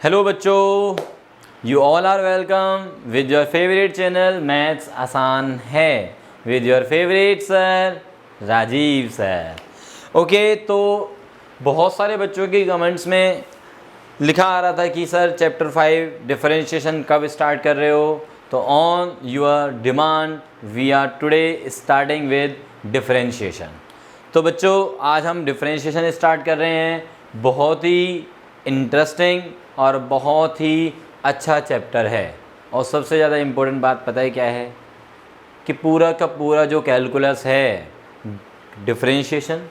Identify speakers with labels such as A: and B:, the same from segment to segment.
A: Hello बच्चों, you all are welcome with your favourite channel maths आसान है with your favourite sir Rajeev sir. Okay, तो बहुत सारे बच्चों के कमेंट्स में लिखा आ रहा था कि सर चैप्टर 5 डिफरेंशिएशन कब स्टार्ट कर रहे हो। तो on your demand we are today starting with differentiation. तो बच्चों आज हम डिफरेंशिएशन स्टार्ट कर रहे हैं। बहुत ही इंटरेस्टिंग और बहुत ही अच्छा चैप्टर है। और सबसे ज़्यादा इम्पोर्टेंट बात पता है क्या है कि पूरा का पूरा जो कैलकुलस है, differentiation,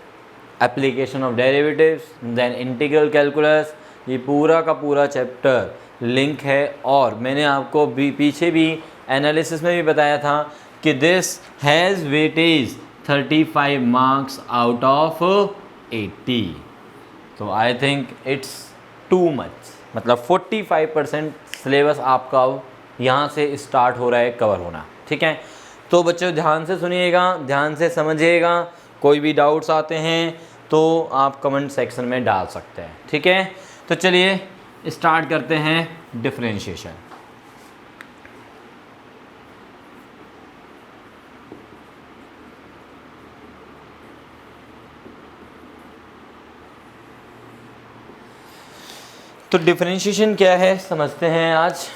A: application of derivatives, then integral calculus, ये पूरा का पूरा चैप्टर लिंक है। और मैंने आपको भी पीछे भी एनालिसिस में भी बताया था कि this has weightage 35 marks out of 80। तो I think it's too much, मतलब 45% सिलेबस आपका यहाँ से स्टार्ट हो रहा है कवर होना। ठीक है, तो बच्चों ध्यान से सुनिएगा, ध्यान से समझिएगा। कोई भी डाउट्स आते हैं तो आप कमेंट सेक्शन में डाल सकते हैं। ठीक है, तो चलिए स्टार्ट करते हैं डिफरेंशिएशन। तो डिफरेंशिएशन क्या है समझते हैं आज।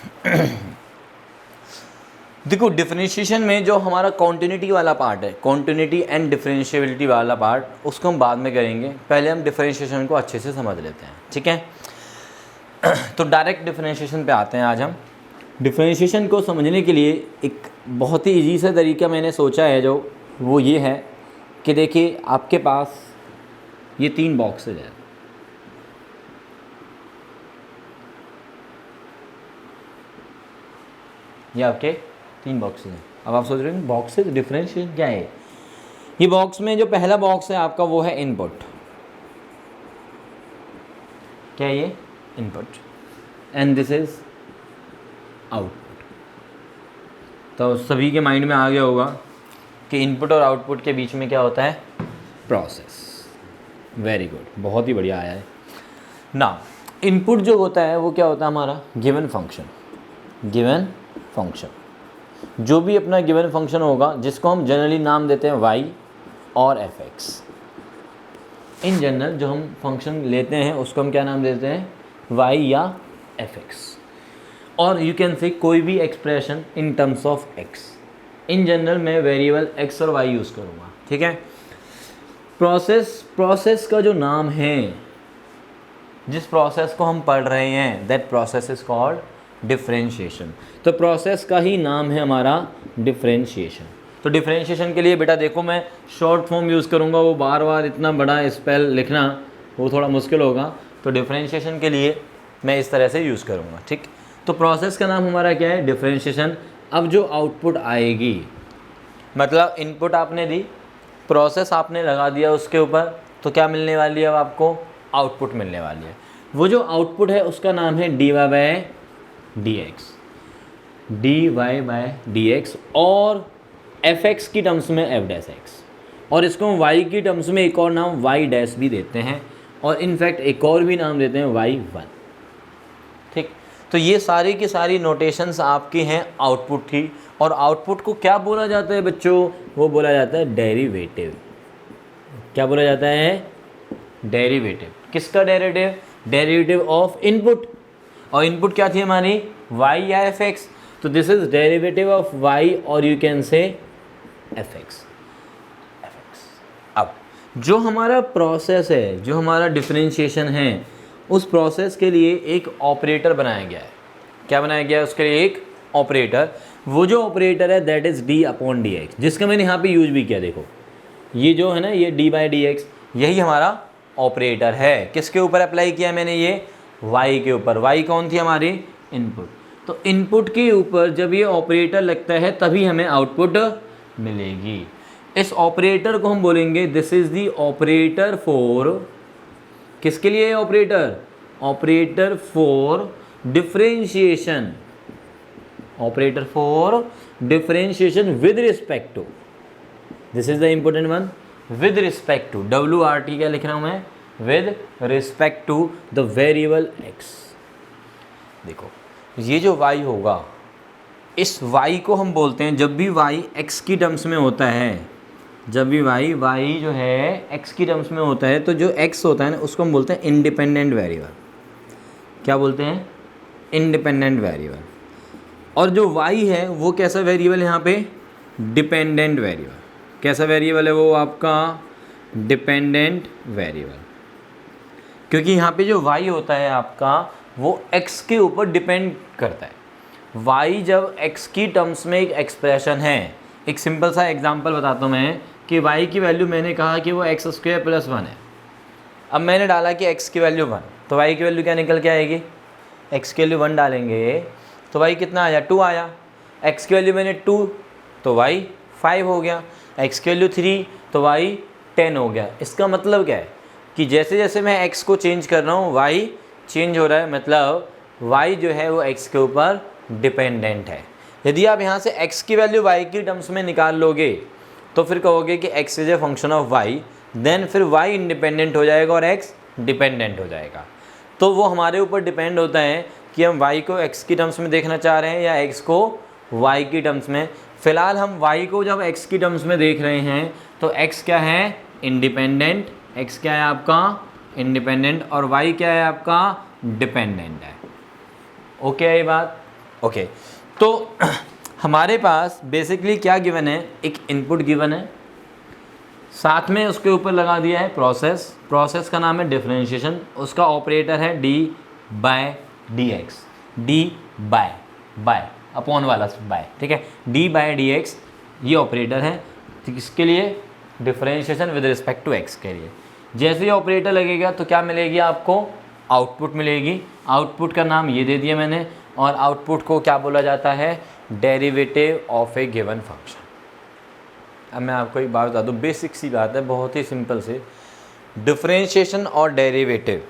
A: देखो, डिफरेंशिएशन में जो हमारा कॉन्टिन्यूटी वाला पार्ट है, कॉन्टिन्यूटी एंड डिफरेंशिएबिलिटी वाला पार्ट, उसको हम बाद में करेंगे। पहले हम डिफरेंशिएशन को अच्छे से समझ लेते हैं। ठीक है, तो डायरेक्ट डिफरेंशिएशन पे आते हैं आज हम। डिफरेंशिएशन को समझने के लिए एक बहुत ही ईजी सा तरीका मैंने सोचा है, जो वो ये है कि देखिए आपके पास ये 3 बॉक्सेज हैं। ये आपके 3 बॉक्सेज हैं। अब आप सोच रहे हैं बॉक्सेज डिफरेंशिएशन क्या है। ये बॉक्स में जो पहला बॉक्स है आपका वो है इनपुट। क्या है ये? Input. And this is output. तो सभी के माइंड में आ गया होगा कि इनपुट और आउटपुट के बीच में क्या होता है? प्रोसेस। वेरी गुड, बहुत ही बढ़िया आया है ना। इनपुट जो होता है वो क्या होता है? हमारा गिवन फंक्शन। गिवन फंक्शन, जो भी अपना गिवन फंक्शन होगा, जिसको हम जनरली नाम देते हैं y और fx। इन जनरल जो हम फंक्शन लेते हैं उसको हम क्या नाम देते हैं? y या fx। और यू कैन से कोई भी expression in terms of x। In general मैं वेरिएबल x और y यूज़ करूँगा। ठीक है, प्रोसेस का जो नाम है, जिस प्रोसेस को हम पढ़ रहे हैं, that process is called differentiation. तो प्रोसेस का ही नाम है हमारा डिफरेंशिएशन। तो डिफरेंशिएशन के लिए बेटा देखो, मैं शॉर्ट फॉर्म यूज़ करूँगा, वो बार बार इतना बड़ा स्पेल लिखना वो थोड़ा मुश्किल होगा। तो डिफरेंशिएशन के लिए मैं इस तरह से यूज़ करूँगा। ठीक, तो प्रोसेस का नाम हमारा क्या है? डिफरेंशिएशन। अब जो आउटपुट आएगी, मतलब इनपुट आपने दी, प्रोसेस आपने लगा दिया उसके ऊपर, तो क्या मिलने वाली है? अब आपको आउटपुट मिलने वाली है। वो जो आउटपुट है उसका नाम है dy by dx और fx की टर्म्स में f डैश x। और इसको हम y की टर्म्स में एक और नाम y डैश भी देते हैं, और इनफैक्ट एक और भी नाम देते हैं y1। ठीक, तो ये सारी की सारी नोटेशंस आपकी हैं आउटपुट की। और आउटपुट को क्या बोला जाता है बच्चों? वो बोला जाता है डेरिवेटिव। क्या बोला जाता है? डेरिवेटिव। किसका डेरिवेटिव? Derivative of input. और इनपुट क्या थी हमारी? y या fx। तो this is derivative of y, और यू कैन से fx। अब जो हमारा प्रोसेस है, जो हमारा डिफरेंशिएशन है, उस प्रोसेस के लिए एक ऑपरेटर बनाया गया है। क्या बनाया गया है? उसके लिए एक ऑपरेटर। वो जो ऑपरेटर है that is d upon dx, जिसका मैंने यहाँ पे यूज भी किया। देखो ये जो है ना, ये d बाई dx, यही हमारा ऑपरेटर है। किसके ऊपर अप्लाई किया मैंने? ये y के ऊपर। y कौन थी हमारी? इनपुट। तो इनपुट के ऊपर जब ये ऑपरेटर लगता है तभी हमें आउटपुट मिलेगी। इस ऑपरेटर को हम बोलेंगे this is the operator for, किसके लिए operator? Operator for differentiation. Operator for differentiation with respect to, this is the important one, with respect to. WRT क्या लिख रहा हूँ मैं? With respect to the variable x। देखो ये जो y होगा, इस y को हम बोलते हैं, जब भी y x की टर्म्स में होता है, जब भी y जो है x की टर्म्स में होता है, तो जो x होता है ना उसको हम बोलते हैं इंडिपेंडेंट वेरिएबल। क्या बोलते हैं? Independent variable. और जो y है वो कैसा वेरिएबल है यहाँ पे? Dependent variable. कैसा वेरिएबल है वो आपका? Dependent variable. क्योंकि यहाँ पे जो y होता है आपका वो x के ऊपर डिपेंड करता है। y जब x की टर्म्स में एक एक्सप्रेशन है, एक सिंपल सा एग्जांपल बताता हूँ मैं कि y की वैल्यू मैंने कहा कि वो x² + 1 है। अब मैंने डाला कि x की वैल्यू 1, तो y की वैल्यू क्या निकल के आएगी? x की वैल्यू 1 डालेंगे तो y कितना आया? 2 आया। x की वैल्यू मैंने 2 तो y 5 हो गया। x की वैल्यू 3 तो y 10 हो गया। इसका मतलब क्या है कि जैसे जैसे मैं x को चेंज कर रहा हूँ y चेंज हो रहा है, मतलब y जो है वो x के ऊपर डिपेंडेंट है। यदि आप यहाँ से x की वैल्यू y की टर्म्स में निकाल लोगे तो फिर कहोगे कि x is a function of y, then फिर y इंडिपेंडेंट हो जाएगा और x डिपेंडेंट हो जाएगा। तो वो हमारे ऊपर डिपेंड होता है कि हम y को x की टर्म्स में देखना चाह रहे हैं या x को y की टर्म्स में। फ़िलहाल हम y को जब x की टर्म्स में देख रहे हैं तो x क्या है? इंडिपेंडेंट। x क्या है आपका? इंडिपेंडेंट। और y क्या है आपका? डिपेंडेंट है। ओके है ये बात? ओके तो हमारे पास बेसिकली क्या गिवन है? एक इनपुट गिवन है, साथ में उसके ऊपर लगा दिया है प्रोसेस। प्रोसेस का नाम है डिफरेंशिएशन, उसका ऑपरेटर है d/dx। बाय अपॉन वाला बाय, ठीक है, d/dx ये ऑपरेटर है किसके लिए? Differentiation with respect to x के लिए। जैसे ही ऑपरेटर लगेगा तो क्या मिलेगी आपको? आउटपुट मिलेगी। आउटपुट का नाम ये दे दिया मैंने, और आउटपुट को क्या बोला जाता है? Derivative of A given function. अब मैं आपको एक बात बता दूँ, बेसिक सी बात है, बहुत ही सिंपल से। डिफरेंशिएशन और डेरिवेटिव,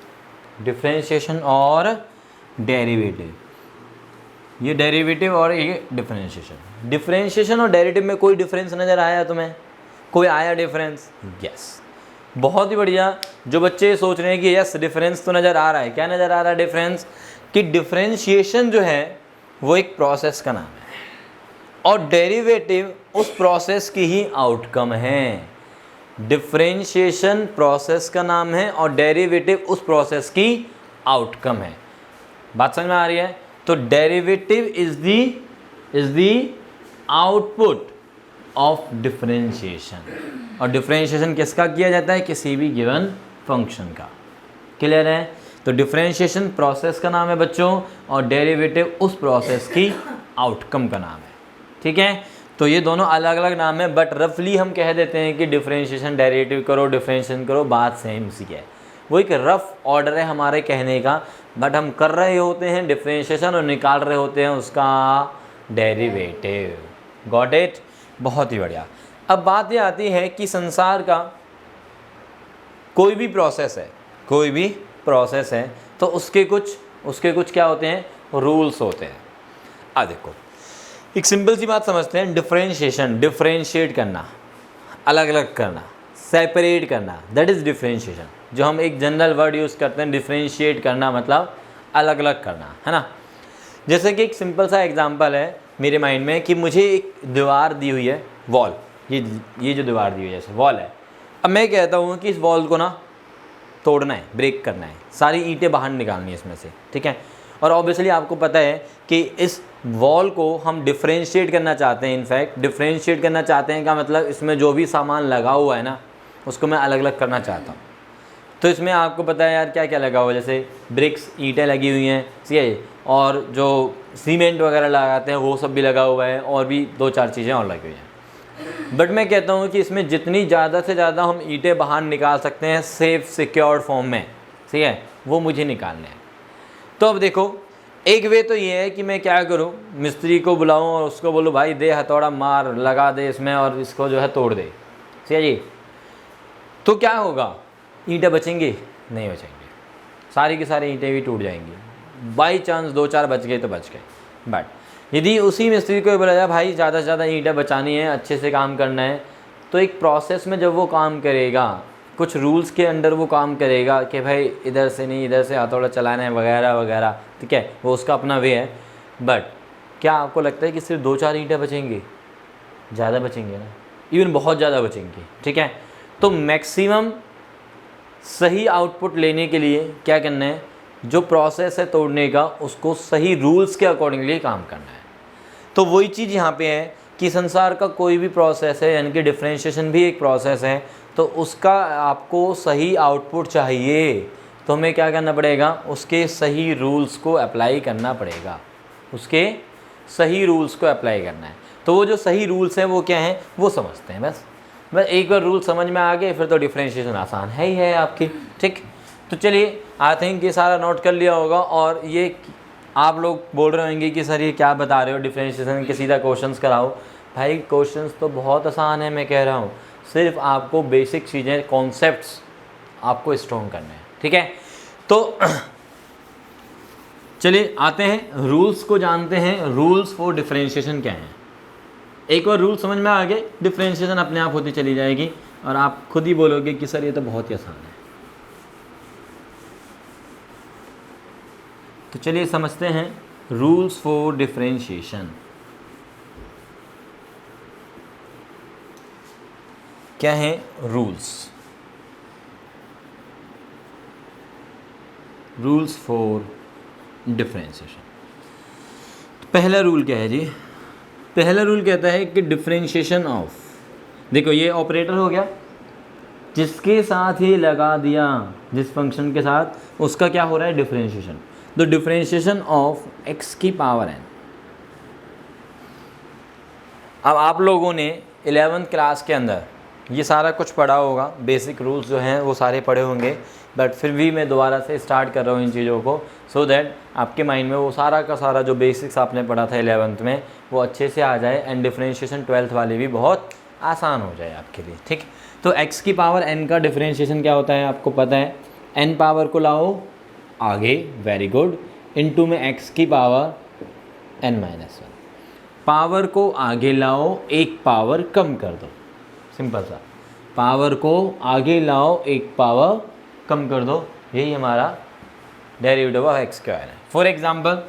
A: डिफरेंशिएशन और डेरिवेटिव, ये डेरिवेटिव और ये डिफरेंशिएशन। डिफरेंशिएशन और डेरिवेटिव में कोई डिफरेंस नज़र आया तुम्हें? कोई आया डिफरेंस? यस, बहुत ही बढ़िया। जो बच्चे सोच रहे हैं कि यस डिफरेंस तो नज़र आ रहा है, क्या नज़र आ रहा है डिफरेंस? कि डिफरेंशिएशन जो है वो एक प्रोसेस का नाम है और डेरिवेटिव उस प्रोसेस की ही आउटकम है। डिफरेंशिएशन प्रोसेस का नाम है और डेरिवेटिव उस प्रोसेस की आउटकम है। बात समझ में आ रही है? तो derivative is the output of differentiation. और डिफरेंशिएशन किसका किया जाता है? किसी भी गिवन फंक्शन का। क्लियर है? तो डिफरेंशिएशन प्रोसेस का नाम है बच्चों और डेरिवेटिव उस प्रोसेस की आउटकम का नाम है। ठीक है, तो ये दोनों अलग अलग नाम है, बट रफली हम कह देते हैं कि डिफरेंशिएशन डेरिवेटिव करो, डिफरेंशिएशन करो, बात सेम सी है। वो एक रफ ऑर्डर है हमारे कहने का, बट हम कर रहे होते हैं डिफरेंशिएशन और निकाल रहे होते हैं उसका डेरिवेटिव। Got it? बहुत ही बढ़िया। अब बात ये आती है कि संसार का कोई भी प्रोसेस है तो उसके कुछ क्या होते हैं? रूल्स होते हैं। अब देखो एक सिंपल सी बात समझते हैं। डिफरेंशिएशन, डिफरेंशिएट करना, अलग अलग करना, सेपरेट करना, दैट इज़ डिफरेंशिएशन। जो हम एक जनरल वर्ड यूज़ करते हैं, डिफरेंशिएट करना मतलब अलग अलग करना, है ना। जैसे कि एक सिंपल सा एग्जांपल है मेरे माइंड में कि मुझे एक दीवार दी हुई है, वॉल, ये जो दीवार दी हुई है जैसे वॉल है। अब मैं कहता हूँ कि इस वॉल को ना तोड़ना है, ब्रेक करना है, सारी ईंटें बाहर निकालनी है इसमें से, ठीक है। और ऑब्वियसली आपको पता है कि इस वॉल को हम डिफरेंशिएट करना चाहते हैं। इनफैक्ट डिफरेंशिएट करना चाहते हैं का मतलब इसमें जो भी सामान लगा हुआ है ना उसको मैं अलग अलग करना चाहता हूँ। तो इसमें आपको पता है यार क्या क्या लगा हुआ है, जैसे ब्रिक्स, ईंटें लगी हुई हैं, ठीक है, और जो सीमेंट वगैरह लगाते हैं वो सब भी लगा हुआ है, और भी 2-4 चीज़ें और लगी हुई हैं। बट मैं कहता हूँ कि इसमें जितनी ज़्यादा से ज़्यादा हम ईंटें बाहर निकाल सकते हैं सेफ सिक्योर्ड फॉर्म में, ठीक है, वो मुझे निकालने हैं। तो अब देखो एक वे तो ये है कि मैं क्या करूँ, मिस्त्री को बुलाऊँ और उसको बोलूँ भाई दे हथौड़ा मार, लगा दे इसमें और इसको जो है तोड़ दे, ठीक है जी। तो क्या होगा? ईंटें बचेंगी? नहीं बचेंगी, सारी की सारी ईंटें भी टूट जाएंगी। बाई चांस 2-4 बच गए तो बच गए। बट यदि उसी मिस्त्री को बोला जाए भाई ज़्यादा से ज़्यादा ईंटें बचानी है, अच्छे से काम करना है, तो एक प्रोसेस में जब वो काम करेगा कुछ रूल्स के अंडर वो काम करेगा कि भाई इधर से नहीं, इधर से हथौड़ा चलाना है वगैरह वगैरह, ठीक है, वो उसका अपना वे है। बट क्या आपको लगता है कि सिर्फ 2-4 ईंटें बचेंगी? ज़्यादा बचेंगे ना, इवन बहुत ज़्यादा बचेंगे, ठीक है। तो मैक्सिमम सही आउटपुट लेने के लिए क्या करना है, जो प्रोसेस है तोड़ने का उसको सही रूल्स के अकॉर्डिंगली काम करना है। तो वही चीज़ यहाँ पे है कि संसार का कोई भी प्रोसेस है, यानी कि डिफरेंशिएशन भी एक प्रोसेस है, तो उसका आपको सही आउटपुट चाहिए तो हमें क्या करना पड़ेगा, उसके सही रूल्स को अप्लाई करना पड़ेगा, उसके सही रूल्स को अप्लाई करना है। तो वो जो सही रूल्स हैं वो क्या हैं, वो समझते हैं। बस एक बार रूल समझ में आ गए फिर तो डिफरेंशिएशन आसान है ही है आपकी, ठीक। तो चलिए, आई थिंक ये सारा नोट कर लिया होगा। और ये आप लोग बोल रहे होंगे कि सर ये क्या बता रहे हो, डिफरेंशिएशन के सीधा क्वेश्चंस कराओ। भाई क्वेश्चंस तो बहुत आसान है, मैं कह रहा हूँ, सिर्फ आपको बेसिक चीज़ें, कॉन्सेप्ट्स आपको स्ट्रॉन्ग करने हैं, ठीक है। तो चलिए आते हैं, रूल्स को जानते हैं। रूल्स फॉर डिफरेंशिएशन क्या हैं? एक बार रूल समझ में आ गए, डिफरेंशिएशन अपने आप होती चली जाएगी और आप खुद ही बोलोगे कि सर ये तो बहुत ही आसान है। तो चलिए समझते हैं रूल्स फॉर डिफरेंशिएशन क्या है। Rules for differentiation. पहला रूल क्या है जी? पहला रूल कहता है कि डिफरेंशिएशन ऑफ, देखो ये ऑपरेटर हो गया, जिसके साथ ही लगा दिया, जिस फंक्शन के साथ, उसका क्या हो रहा है, डिफरेंशिएशन। तो डिफरेंशिएशन ऑफ x की पावर n। अब आप लोगों ने 11th क्लास के अंदर ये सारा कुछ पढ़ा होगा, बेसिक रूल्स जो हैं वो सारे पढ़े होंगे, बट फिर भी मैं दोबारा से स्टार्ट कर रहा हूँ इन चीज़ों को, सो दैट आपके माइंड में वो सारा का सारा जो बेसिक्स आपने पढ़ा था 11th में वो अच्छे से आ जाए, एंड डिफरेंशिएशन 12th वाले भी बहुत आसान हो जाए आपके लिए, ठीक। तो x की पावर n का डिफरेंशिएशन क्या होता है आपको पता है, n पावर को लाओ आगे, वेरी गुड, इनटू में x की पावर n-1, पावर को आगे लाओ, एक पावर कम कर दो, सिंपल सा, पावर को आगे लाओ, एक पावर कम कर दो, यही हमारा डेरिवेटिव ऑफ एक्स स्क्वायर है। For example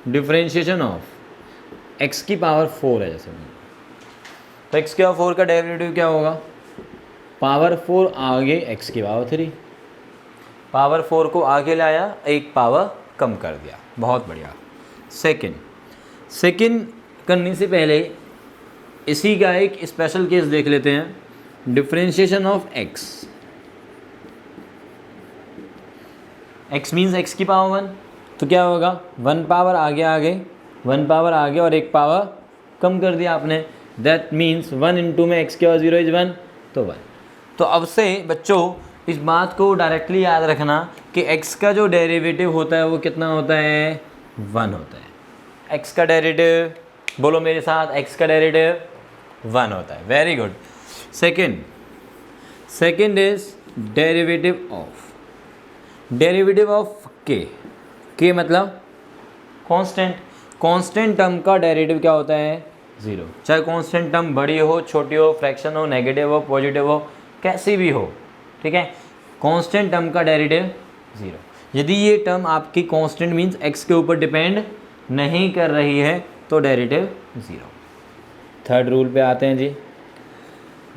A: differentiation of x की पावर 4 है जैसे, तो x की पावर 4 का डेरिवेटिव क्या होगा, पावर 4 आगे x की पावर 3, पावर 4 को आगे लाया, एक पावर कम कर दिया, बहुत बढ़िया। सेकंड करने से पहले इसी का एक स्पेशल केस देख लेते हैं, differentiation of x। x means x की पावर 1, तो क्या होगा, 1 पावर आगे आगे, 1 पावर आगे और एक पावर कम कर दिया आपने, दैट मीन्स 1 इंटू में x की पावर 0 इज 1, तो 1। तो अब से बच्चों इस बात को डायरेक्टली याद रखना कि x का जो डेरिवेटिव होता है वो कितना होता है, 1 होता है। x का डेरिवेटिव, बोलो मेरे साथ, x का डेरिवेटिव 1 होता है, very good. Second is derivative of k मतलब कांस्टेंट टर्म का डेरिवेटिव क्या होता है, 0। चाहे कांस्टेंट टर्म बड़ी हो, छोटी हो, फ्रैक्शन हो, नेगेटिव हो, पॉजिटिव हो, कैसी भी हो, ठीक है, कांस्टेंट टर्म का डेरिवेटिव 0। यदि ये टर्म आपकी कांस्टेंट मीन्स x के ऊपर डिपेंड नहीं कर रही है तो डेरिवेटिव 0। थर्ड रूल पे आते हैं जी,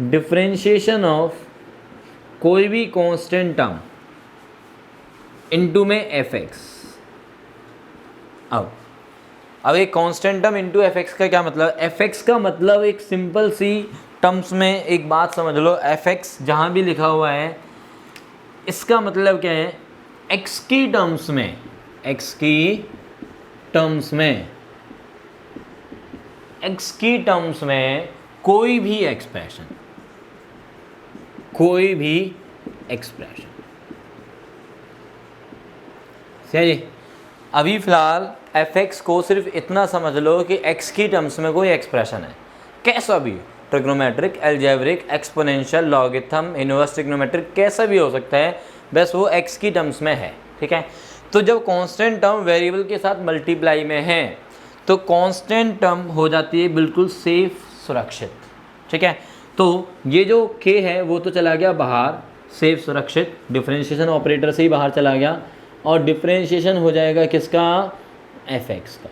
A: डिफरेंशिएशन ऑफ कोई भी कांस्टेंट टर्म इनटू में fx। अब एक कांस्टेंट टर्म इनटू fx का क्या मतलब, fx का मतलब एक सिंपल सी टर्म्स में एक बात समझ लो, fx जहाँ भी लिखा हुआ है इसका मतलब क्या है, x की टर्म्स में कोई भी एक्सप्रेशन सही जी। अभी फ़िलहाल fx को सिर्फ इतना समझ लो कि x की टर्म्स में कोई एक्सप्रेशन है, कैसा भी, trigonometric, algebraic, exponential, logarithm, inverse trigonometric, कैसा भी हो सकता है, बस वो x की टर्म्स में है, ठीक है। तो जब कांस्टेंट टर्म वेरिएबल के साथ मल्टीप्लाई में है तो कांस्टेंट टर्म हो जाती है बिल्कुल सेफ, सुरक्षित, ठीक है। तो ये जो k है वो तो चला गया बाहर, सेफ सुरक्षित, डिफरेंशिएशन ऑपरेटर से ही बाहर चला गया, और डिफरेंशिएशन हो जाएगा किसका, fx का।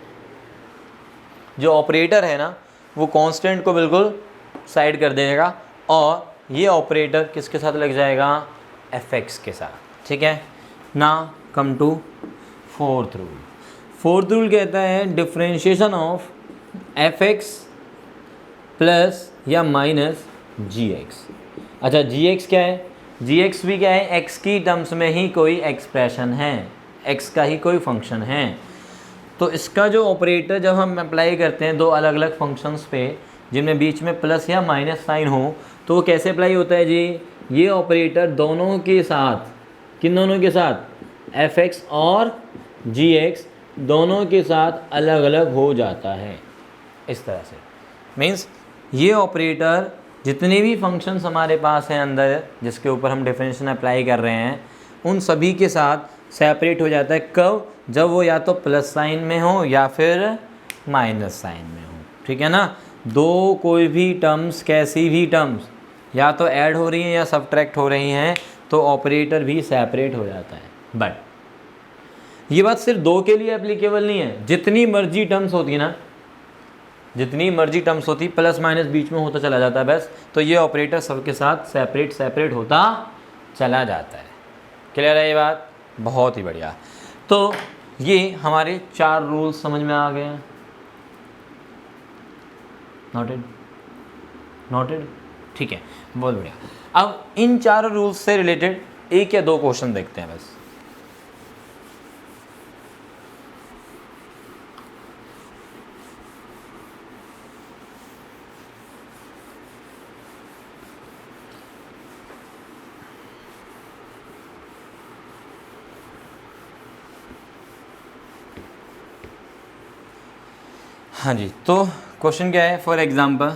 A: जो ऑपरेटर है ना वो कांस्टेंट को बिल्कुल साइड कर देगा और ये ऑपरेटर किसके साथ लग जाएगा, fx के साथ। ठीक है ना, come to fourth rule. Fourth rule कहता है डिफरेंशिएशन ऑफ fx प्लस या माइनस gx। अच्छा gx क्या है, gx भी क्या है, x की टर्म्स में ही कोई एक्सप्रेशन है, x का ही कोई फंक्शन है। तो इसका जो ऑपरेटर जब हम अप्लाई करते हैं दो अलग अलग फंक्शंस पे जिनमें बीच में प्लस या माइनस साइन हो, तो वो कैसे अप्लाई होता है जी, ये ऑपरेटर दोनों के साथ, किन दोनों के साथ, fx और gx दोनों के साथ अलग अलग हो जाता है। इस तरह से मीन्स ये ऑपरेटर जितने भी फंक्शंस हमारे पास हैं अंदर जिसके ऊपर हम डिफरेंशिएशन अप्लाई कर रहे हैं उन सभी के साथ सेपरेट हो जाता है। कब, जब वो या तो प्लस साइन में हो या फिर माइनस साइन में हो। ठीक है ना, दो कोई भी टर्म्स, कैसी भी टर्म्स या तो ऐड हो रही हैं या सब्ट्रैक्ट हो रही हैं तो ऑपरेटर भी सेपरेट हो जाता है। बट ये बात सिर्फ दो के लिए एप्लीकेबल नहीं है, जितनी मर्जी टर्म्स होती है ना, जितनी मर्जी टर्म्स होती, प्लस माइनस बीच में होता चला जाता है बस, तो ये ऑपरेटर सबके साथ सेपरेट होता चला जाता है। क्लियर है ये बात, बहुत ही बढ़िया। तो ये हमारे 4 रूल्स समझ में आ गए हैं। नोटेड, ठीक है, बहुत बढ़िया। अब इन 4 रूल्स से रिलेटेड 1 या 2 क्वेश्चन देखते हैं बस। हाँ जी, तो क्वेश्चन क्या है, फॉर एग्जांपल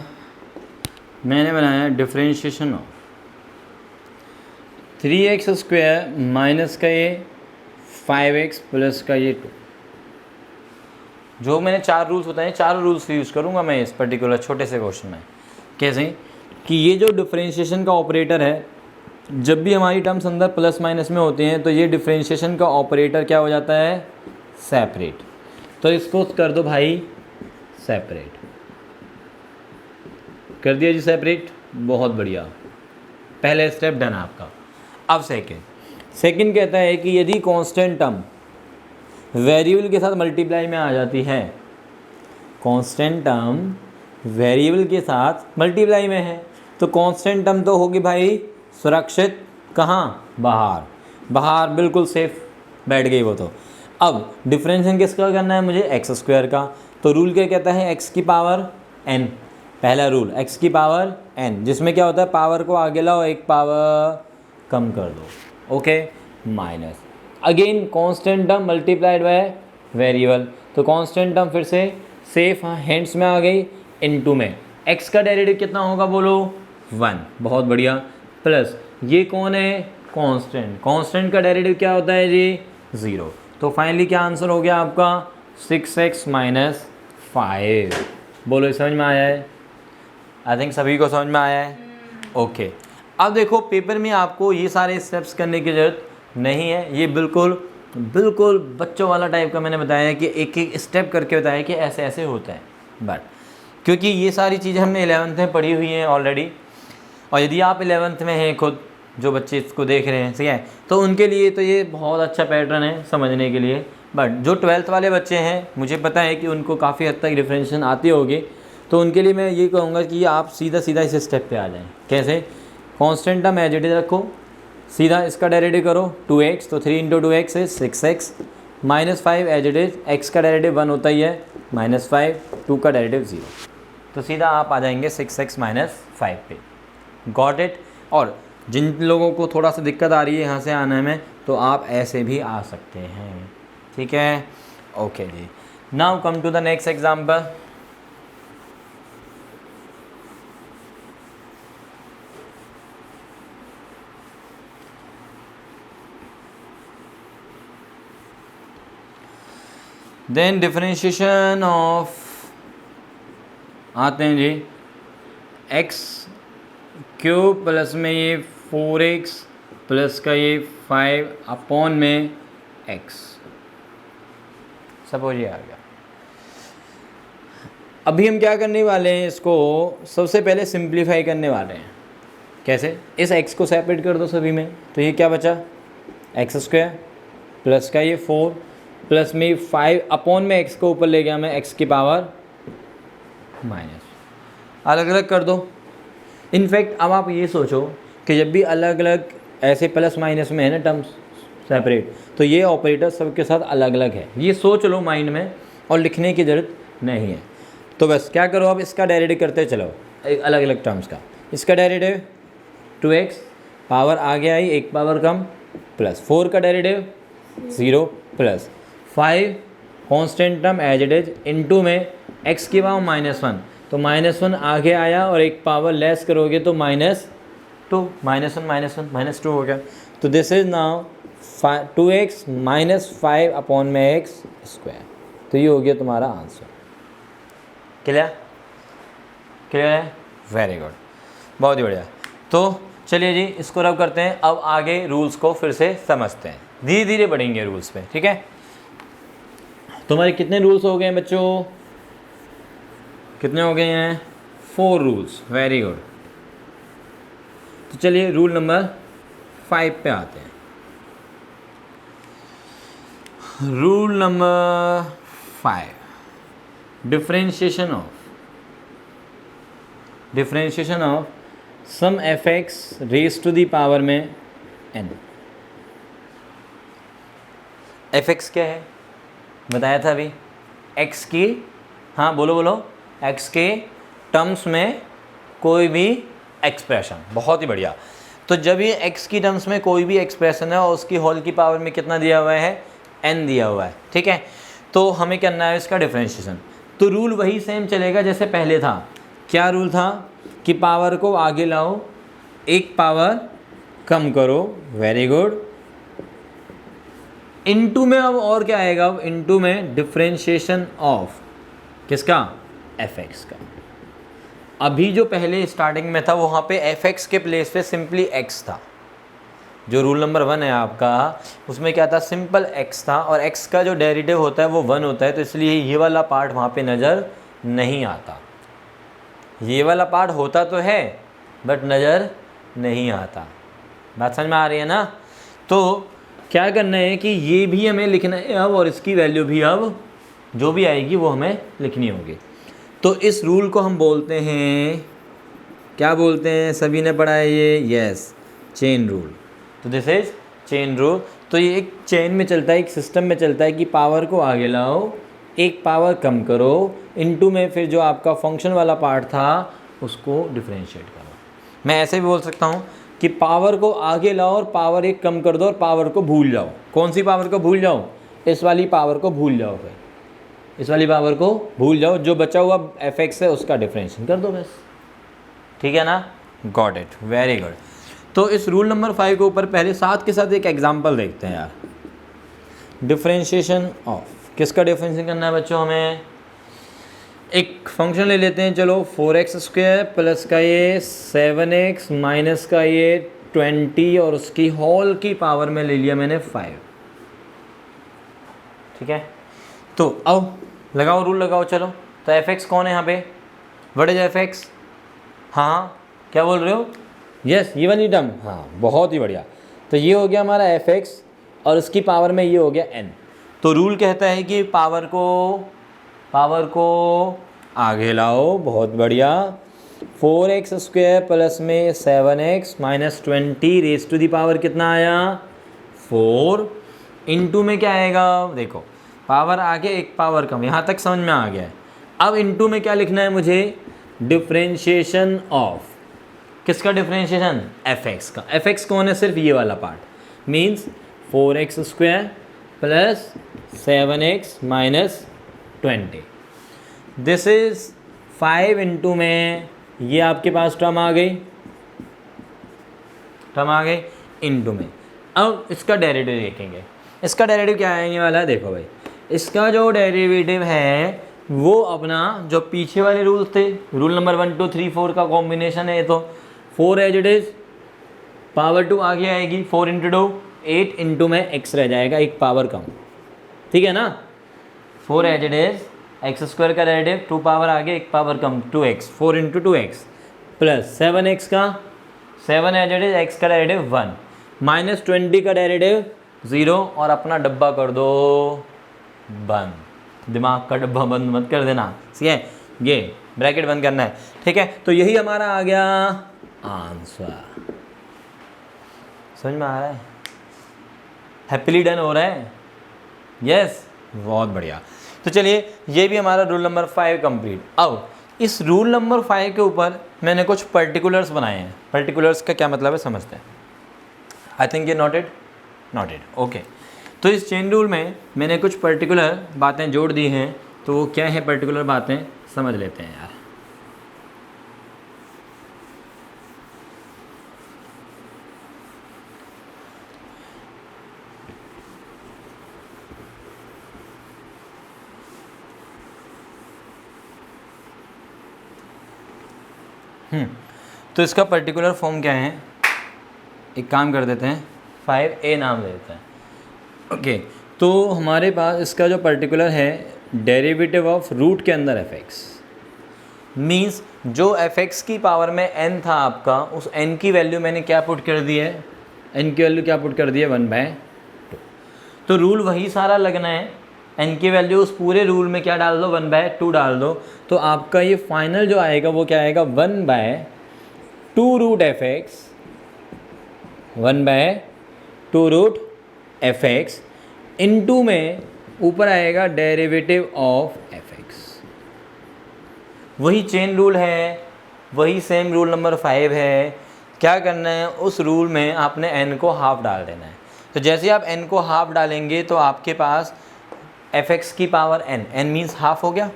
A: मैंने बनाया डिफरेंशिएशन ऑफ 3x² माइनस का ये 5x प्लस का ये 2। जो मैंने 4 रूल्स बताए, 4 रूल्स यूज़ करूँगा मैं इस पर्टिकुलर छोटे से क्वेश्चन में। कैसे कि ये जो डिफरेंशिएशन का ऑपरेटर है, जब भी हमारी टर्म्स अंदर प्लस माइनस में होते हैं तो ये डिफरेंशिएशन का ऑपरेटर क्या हो जाता है, सेपरेट। तो इसको कर दो भाई सेपरेट, कर दिया जी सेपरेट, बहुत बढ़िया, पहले स्टेप डन आपका। अब सेकंड कहता है कि यदि कांस्टेंट टर्म वेरिएबल के साथ मल्टीप्लाई में आ जाती है, कांस्टेंट टर्म वेरिएबल के साथ मल्टीप्लाई में है तो कांस्टेंट टर्म तो होगी भाई सुरक्षित, कहाँ, बाहर बिल्कुल सेफ बैठ गई वो। तो अब डिफरेंशिएशन किसका करना है मुझे, x² का। तो रूल क्या कहता है, x की पावर n, पहला रूल x की पावर n, जिसमें क्या होता है पावर को आगे लाओ, एक पावर कम कर दो, okay, minus again constant term multiplied by variable, तो कांस्टेंट टर्म फिर से सेफ हैंड्स में आ गई, इनटू में x का डेरिवेटिव कितना होगा बोलो, 1, बहुत बढ़िया, प्लस ये कौन है, कांस्टेंट का डेरिवेटिव क्या होता है जी, 0। तो फाइनली क्या आंसर हो गया आपका, 6x माइनस 5। बोलो समझ में आया है, आई थिंक सभी को समझ में आया है, ओके। अब देखो पेपर में आपको ये सारे स्टेप्स करने की ज़रूरत नहीं है, ये बिल्कुल बच्चों वाला टाइप का मैंने बताया है कि एक एक स्टेप करके बताया कि ऐसे ऐसे होता है। बट क्योंकि ये सारी चीज़ें हमने 11th में पढ़ी हुई हैं ऑलरेडी, और यदि आप 11th में हैं खुद, जो बच्चे इसको देख रहे हैं, ठीक है, तो उनके लिए तो ये बहुत अच्छा पैटर्न है समझने के लिए। बट जो 12th वाले बच्चे हैं, मुझे पता है कि उनको काफ़ी हद तक डिफरेंशिएशन आती होगी, तो उनके लिए मैं ये कहूँगा कि आप सीधा इस स्टेप पे आ जाएं। कैसे, constant term as it is रखो, सीधा इसका डेरिवेटिव करो 2x, तो 3 × 2x is 6x, minus 5 as it is, x का डेरिवेटिव 1 होता ही है, -5, 2 का डेरिवेटिव 0, तो सीधा आप आ जाएंगे 6x माइनस 5 पे। Got it. और जिन लोगों को थोड़ा सा दिक्कत आ रही है यहाँ से आने में, तो आप ऐसे भी आ सकते हैं, ठीक है, ओके जी। Now come to the next example. Then differentiation of, आते हैं जी, x क्यूब प्लस में ये 4x प्लस का ये 5 अपॉन में x, सपोज ये आ गया। अभी हम क्या करने वाले हैं, इसको सबसे पहले सिंप्लीफाई करने वाले हैं। कैसे? इस x को सेपरेट कर दो सभी में, तो ये क्या बचा, एक्स स्क्वायर प्लस का ये 4 प्लस में 5 अपॉन में x को ऊपर ले गया मैं, x की पावर माइनस, अलग अलग कर दो। इनफैक्ट अब आप ये सोचो कि जब भी अलग अलग ऐसे प्लस माइनस में है ना टर्म्स सेपरेट, तो ये ऑपरेटर सबके साथ अलग अलग है, ये सोच लो माइंड में और लिखने की ज़रूरत नहीं है। तो बस क्या करो, अब इसका डेरिवेटिव करते चलो अलग अलग टर्म्स का। इसका डेरिवेटिव 2x पावर आगे आई, एक पावर कम, प्लस 4 का derivative 0 plus 5 constant term as it is into में x की पावर -1, तो -1 आगे आया और एक पावर लेस करोगे तो -2, -1 -2 हो गया। तो this is now 2x -5 upon में x स्क्वायर। तो ये हो गया तुम्हारा आंसर। क्लियर? क्लियर है? वेरी गुड, बहुत ही बढ़िया। तो चलिए जी इसको रब करते हैं। अब आगे रूल्स को फिर से समझते हैं, धीरे धीरे बढ़ेंगे रूल्स पे, ठीक है। तुम्हारे कितने रूल्स हो गए हैं बच्चों? कितने हो गए हैं? 4 रूल्स। Very good. तो चलिए रूल नंबर 5 पे आते हैं। Rule number 5, differentiation of sum f x raise to the power में n। एफ एक्स क्या है बताया था अभी, x की, हाँ बोलो x के टर्म्स में कोई भी एक्सप्रेशन। बहुत ही बढ़िया। तो जब ये x की टर्म्स में कोई भी एक्सप्रेशन है और उसकी होल की पावर में कितना दिया हुआ है, n दिया हुआ है, ठीक है। तो हमें करना है इसका डिफरेंशिएशन। तो रूल वही सेम चलेगा जैसे पहले था। क्या रूल था कि पावर को आगे लाओ, एक पावर कम करो, वेरी गुड, इनटू में अब और क्या आएगा, अब इनटू में डिफरेंशिएशन ऑफ किसका, एफ एक्स का। अभी जो पहले स्टार्टिंग में था वहाँ पे एफ एक्स के प्लेस पे सिंपली एक्स था। जो रूल नंबर 1 है आपका, उसमें क्या था, सिंपल एक्स था, और एक्स का जो डेरिवेटिव होता है वो 1 होता है, तो इसलिए ये वाला पार्ट वहाँ पे नज़र नहीं आता। ये वाला पार्ट होता तो है बट नज़र नहीं आता। बात समझ में आ रही है ना। तो क्या करना है कि ये भी हमें लिखना है अब, और इसकी वैल्यू भी अब जो भी आएगी वो हमें लिखनी होगी। तो इस रूल को हम बोलते हैं, क्या बोलते हैं, सभी ने पढ़ा है ये, यस, चेन रूल। तो दिस इज चेन रूल। तो ये एक चेन में चलता है, एक सिस्टम में चलता है कि पावर को आगे लाओ, एक पावर कम करो, इनटू में फिर जो आपका फंक्शन वाला पार्ट था उसको डिफरेंशिएट करो। मैं ऐसे भी बोल सकता हूँ कि पावर को आगे लाओ और पावर एक कम कर दो और पावर को भूल जाओ। कौन सी पावर को भूल जाओ? इस वाली पावर को भूल जाओ, फिर इस वाली पावर को भूल जाओ, जो बचा हुआ एफ एक्स है उसका डिफरेंशिएशन कर दो बस, ठीक है ना। Got it, very good. तो इस रूल नंबर 5 के ऊपर पहले साथ के साथ एक एग्जांपल देखते हैं यार। डिफरेंशिएशन ऑफ, किसका डिफरेंशिएशन करना है बच्चों हमें? एक फंक्शन ले लेते हैं, चलो 4x² प्लस का ये 7x माइनस का ये 20 और उसकी होल की पावर में ले लिया मैंने 5, ठीक है। तो अब लगाओ रूल लगाओ, चलो। तो एफ एक्स कौन है यहाँ पे, व्हाट इज एफ एक्स? हाँ क्या बोल रहे हो? यस, ये वाली टर्म, हाँ बहुत ही बढ़िया। तो ये हो गया हमारा एफ एक्स और उसकी पावर में ये हो गया n। तो रूल कहता है कि पावर को आगे लाओ, बहुत बढ़िया। 4x² प्लस में 7x minus 20 raise to the power कितना आया, 4, इनटू में क्या आएगा, देखो पावर आगे एक पावर कम, यहाँ तक समझ में आ गया है। अब इनटू में क्या लिखना है मुझे, डिफरेंशिएशन ऑफ, किसका डिफरेंशिएशन, एफ एक्स का। एफ एक्स कौन है, सिर्फ ये वाला part, means 4x² plus 7x minus 20। This is 5 into में ये आपके पास टर्म आ गई, इनटू में। अब इसका डेरिवेटिव देखेंगे। इसका डेरिवेटिव क्या आने वाला है, देखो भाई, इसका जो डेरिवेटिव है वो अपना जो पीछे वाले रूल्स थे, रूल नंबर 1 2 3 4 का कॉम्बिनेशन है। तो 4 एज इट इज़, पावर 2 आगे आएगी, 4 इंटू 2 8 इंटू में x रह जाएगा, एक पावर कम, ठीक है ना। 4 as it is, x square का डेरिवेटिव 2 पावर आगे एक पावर कम 2x, 4 into 2x plus 7x का 7 एज इट इज़, x का डेरिवेटिव 1 माइनस 20 का डेरिवेटिव 0 और अपना डब्बा कर दो बंद, दिमाग का डब्बा बंद मत कर देना, ठीक है, ये ब्रैकेट बंद करना है, ठीक है। तो यही हमारा आ गया आंसर। समझ में आ रहा है, हैप्पीली डन हो रहा है, यस, बहुत बढ़िया। तो चलिए ये भी हमारा रूल नंबर 5 कंप्लीट। अब इस रूल नंबर 5 के ऊपर मैंने कुछ पर्टिकुलर्स बनाए हैं। पर्टिकुलर्स का क्या मतलब है समझते हैं। आई थिंक ये नोटेड, ओके। तो इस चेन रूल में मैंने कुछ पर्टिकुलर बातें जोड़ दी हैं, तो वो क्या है पर्टिकुलर बातें समझ लेते हैं यार। तो इसका पर्टिकुलर फॉर्म क्या है, एक काम कर देते हैं, 5a नाम ले देते हैं, ओके। तो हमारे पास इसका जो पर्टिकुलर है, डेरिवेटिव ऑफ रूट के अंदर fx, मीन्स जो fx की पावर में n था आपका, उस n की वैल्यू मैंने क्या पुट कर दी है, n की वैल्यू क्या पुट कर दी है 1/2। तो रूल वही सारा लगना है, n की वैल्यू उस पूरे रूल में क्या डाल दो 1/2 डाल दो, तो आपका ये फाइनल जो आएगा वो क्या आएगा 1/2 root fx, 1/2 root fx into में ऊपर आएगा डेरिवेटिव ऑफ fx। वही चेन रूल है, वही सेम रूल नंबर 5 है। क्या करना है, उस रूल में आपने n को हाफ डाल देना है। तो जैसे आप n को हाफ डालेंगे तो आपके पास fx की पावर n मीन्स हाफ हो गया।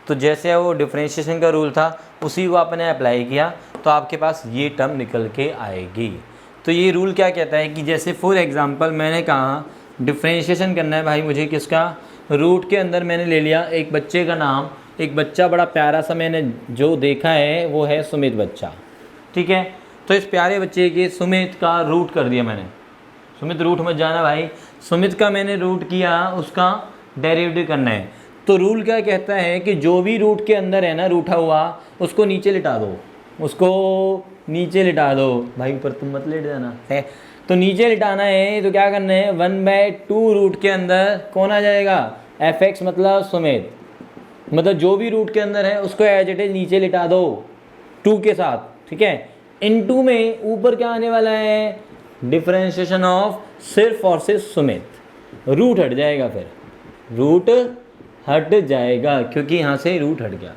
A: तो जैसे वो डिफरेंशिएशन का रूल था उसी को आपने अप्लाई किया तो आपके पास ये टर्म निकल के आएगी। तो ये रूल क्या कहता है कि जैसे फॉर एग्जांपल मैंने कहा डिफरेंशिएशन करना है भाई मुझे किसका, रूट के अंदर मैंने ले लिया एक बच्चे का नाम, एक बच्चा बड़ा प्यारा सा मैंने जो देखा है वो है सुमित बच्चा, ठीक है। तो इस प्यारे बच्चे के सुमित का रूट कर दिया मैंने, सुमित रूट मत जाना भाई, सुमित का मैंने रूट किया, उसका डेरिवेटिव करना है। तो रूल क्या कहता है कि जो भी रूट के अंदर है ना रूठा हुआ, उसको नीचे लिटा दो, उसको नीचे लिटा दो भाई, ऊपर तुम मत लेट जाना है। तो नीचे लिटाना है तो क्या करना है 1/2 रूट के अंदर कौन आ जाएगा, fx मतलब सुमित, मतलब जो भी रूट के अंदर है उसको एज इट इज नीचे लिटा दो 2 के साथ, ठीक है। इनटू में ऊपर क्या आने वाला है, डिफरेंशिएशन ऑफ सिर्फ और सिर्फ सुमित, रूट हट जाएगा, फिर रूट हट जाएगा क्योंकि यहाँ से रूट हट गया,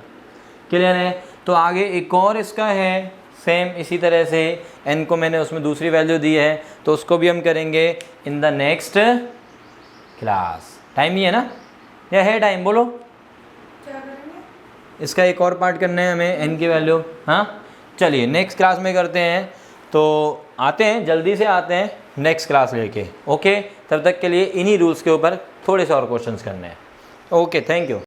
A: क्लियर है। तो आगे एक और इसका है सेम इसी तरह से, n को मैंने उसमें दूसरी वैल्यू दी है तो उसको भी हम करेंगे in the next class. Time ही है ना, या है टाइम, बोलो
B: क्या करेंगे?
A: इसका एक और पार्ट करना है हमें n की वैल्यू। हाँ चलिए नेक्स्ट क्लास में करते हैं, तो आते हैं जल्दी से आते हैं नेक्स्ट क्लास लेके, ओके। तब तक के लिए इन्हीं रूल्स के ऊपर थोड़े से और क्वेश्चंस करने हैं, ओके, थैंक यू।